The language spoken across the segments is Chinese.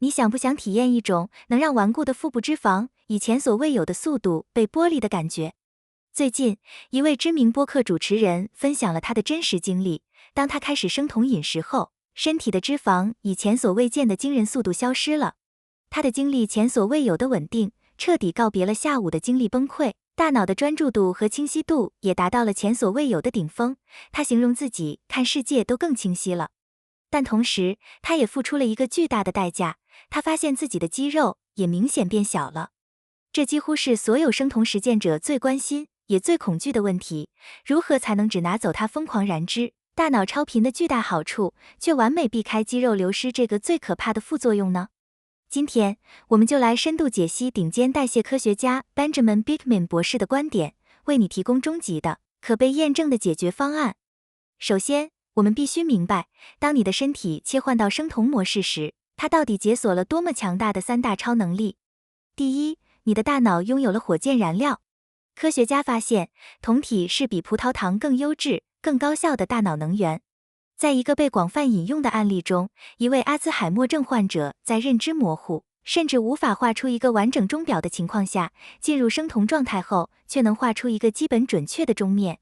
你想不想体验一种能让顽固的腹部脂肪以前所未有的速度被剥离的感觉？最近，一位知名播客主持人分享了他的真实经历。当他开始生酮饮食后，身体的脂肪以前所未见的惊人速度消失了。他的精力前所未有的稳定，彻底告别了下午的精力崩溃，大脑的专注度和清晰度也达到了前所未有的顶峰。他形容自己看世界都更清晰了。但同时，他也付出了一个巨大的代价，他发现自己的肌肉也明显变小了。这几乎是所有生酮实践者最关心也最恐惧的问题：如何才能只拿走它疯狂燃脂、大脑超频的巨大好处，却完美避开肌肉流失这个最可怕的副作用呢？今天，我们就来深度解析顶尖代谢科学家 Benjamin Beekman 博士的观点，为你提供终极的、可被验证的解决方案。首先，我们必须明白，当你的身体切换到生酮模式时，它到底解锁了多么强大的三大超能力。第一，你的大脑拥有了火箭燃料。科学家发现，酮体是比葡萄糖更优质、更高效的大脑能源。在一个被广泛引用的案例中，一位阿兹海默症患者在认知模糊，甚至无法画出一个完整钟表的情况下，进入生酮状态后，却能画出一个基本准确的钟面。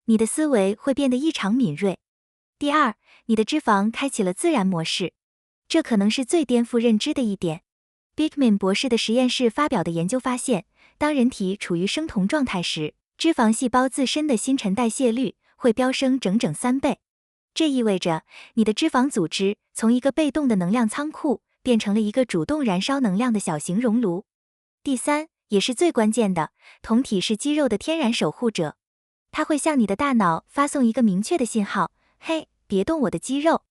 你的思维会变得异常敏锐。第二，你的脂肪开启了自燃模式，这可能是最颠覆认知的一点。Beekman 博士的实验室发表的研究发现，当人体处于生酮状态时，脂肪细胞自身的新陈代谢率会飙升整整3倍。这意味着你的脂肪组织从一个被动的能量仓库变成了一个主动燃烧能量的小型熔炉。第三，也是最关键的，酮体是肌肉的天然守护者，它会向你的大脑发送一个明确的信号：嘿，别动我的肌肉，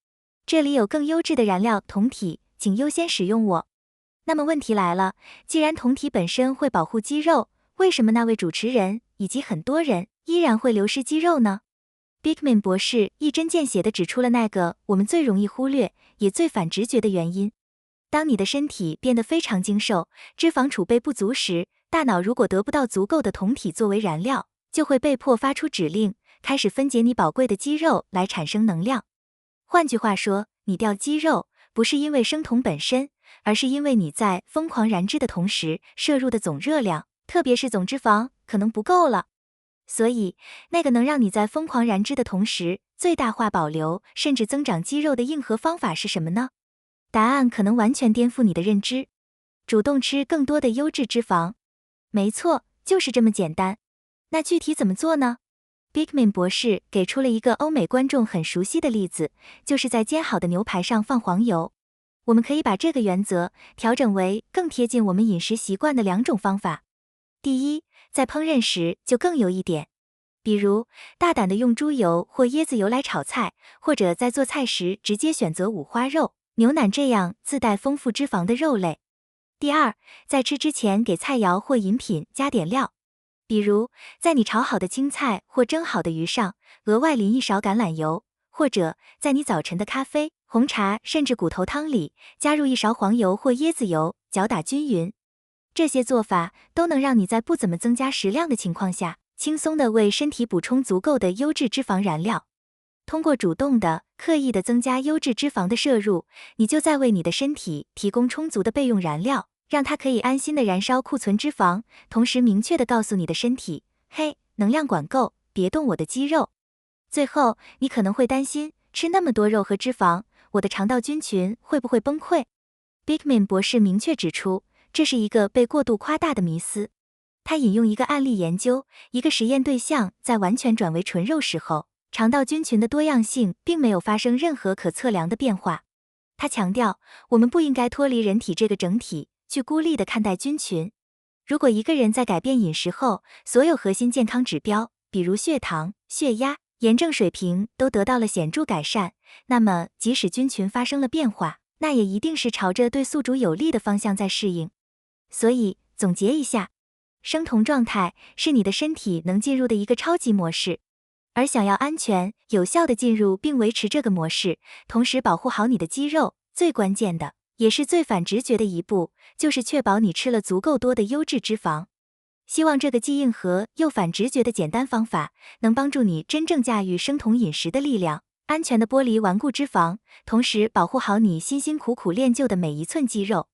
这里有更优质的燃料酮体，请优先使用我。那么问题来了，既然酮体本身会保护肌肉，为什么那位主持人以及很多人依然会流失肌肉呢？Beekman 博士一针见血地指出了那个我们最容易忽略，也最反直觉的原因。当你的身体变得非常精瘦，脂肪储备不足时，大脑如果得不到足够的酮体作为燃料，就会被迫发出指令，开始分解你宝贵的肌肉来产生能量。换句话说，你掉肌肉不是因为生酮本身，而是因为你在疯狂燃脂的同时摄入的总热量，特别是总脂肪，可能不够了。所以，那个能让你在疯狂燃脂的同时，最大化保留甚至增长肌肉的硬核方法是什么呢？答案可能完全颠覆你的认知。主动吃更多的优质脂肪。没错，就是这么简单。那具体怎么做呢？Beekman 博士给出了一个欧美观众很熟悉的例子，就是在煎好的牛排上放黄油。我们可以把这个原则调整为更贴近我们饮食习惯的2种方法。第一，在烹饪时就更有一点，比如大胆的用猪油或椰子油来炒菜，或者在做菜时直接选择五花肉、牛腩这样自带丰富脂肪的肉类。第二，在吃之前给菜肴或饮品加点料，比如在你炒好的青菜或蒸好的鱼上额外淋一勺橄榄油，或者在你早晨的咖啡、红茶甚至骨头汤里加入一勺黄油或椰子油，搅打均匀。这些做法都能让你在不怎么增加食量的情况下，轻松地为身体补充足够的优质脂肪燃料。通过主动的、刻意的增加优质脂肪的摄入，你就在为你的身体提供充足的备用燃料，让它可以安心地燃烧库存脂肪，同时明确地告诉你的身体：嘿，能量管够，别动我的肌肉。最后，你可能会担心，吃那么多肉和脂肪，我的肠道菌群会不会崩溃？Beekman 博士明确指出，这是一个被过度夸大的迷思。他引用一个案例研究，一个实验对象在完全转为纯肉食后，肠道菌群的多样性并没有发生任何可测量的变化。他强调，我们不应该脱离人体这个整体，去孤立地看待菌群。如果一个人在改变饮食后，所有核心健康指标，比如血糖、血压、炎症水平都得到了显著改善，那么即使菌群发生了变化，那也一定是朝着对宿主有利的方向在适应。所以，总结一下，生酮状态是你的身体能进入的一个超级模式，而想要安全、有效地进入并维持这个模式，同时保护好你的肌肉，最关键的，也是最反直觉的一步，就是确保你吃了足够多的优质脂肪。希望这个既硬核又反直觉的简单方法，能帮助你真正驾驭生酮饮食的力量，安全的剥离顽固脂肪，同时保护好你辛辛苦苦练就的每一寸肌肉。